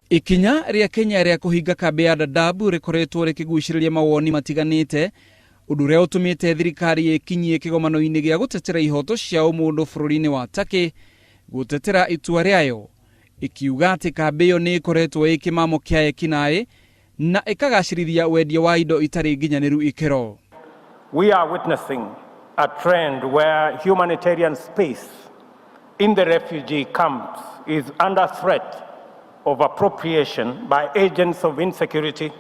Ikinya ria Kenya ria kuhinga kambi ya Dadaab rikoretwo rikiguciriria mawoni matiganite undu uria utumite thirikari ikinyie kigomano-ini gia gutetera ihoto cia umundu bururi-ini wa Turkey gutetera itua riayo ikiuga ati kambi iyo ni ikoretwo ikimamo kia ekinae na ikagacirithia wendia wa indo itari nginyaniru ikero. We are witnessing a trend where humanitarian space in the refugee camps is under threat of appropriation by agents of insecurity,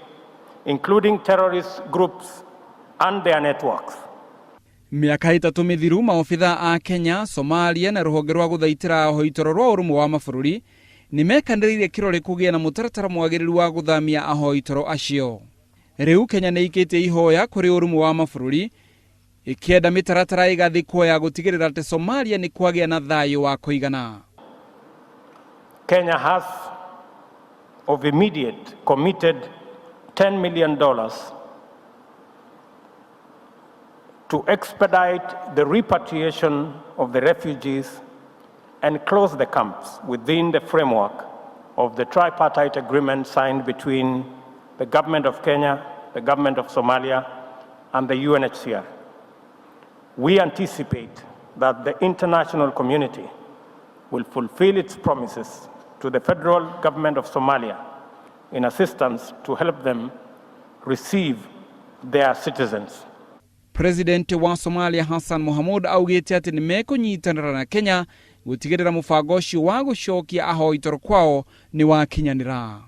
including terrorist groups and their networks. Miaka itatu mithiru maofitha a Kenya, Somalia na ruhonge rwa guthaitira ahoitoro rwa urumwe wa mabũrũri nimekaniriire kirore kugia na mutaratara mwagiriru wa guthamia ahoitoro acio. Riu Kenya ni ikite ihoya kuri urumwe wa mabũrũri ikienda mitaratara igathikwo ya gutigirira ati Somalia ni kwagia na thayo wa kuigana. Kenya has of immediate committed $10 million to expedite the repatriation of the refugees and close the camps within the framework of the tripartite agreement signed between the government of Kenya, the government of Somalia, and the UNHCR. We anticipate that the international community will fulfill its promises to the federal government of Somalia in assistance to help them receive their citizens. President wa Somalia Hassan Mohamud augite ati nimekunyitanira na Kenya gutigirira mubango ucio wa gucokia ahoitoro kwao ni wakinyanira.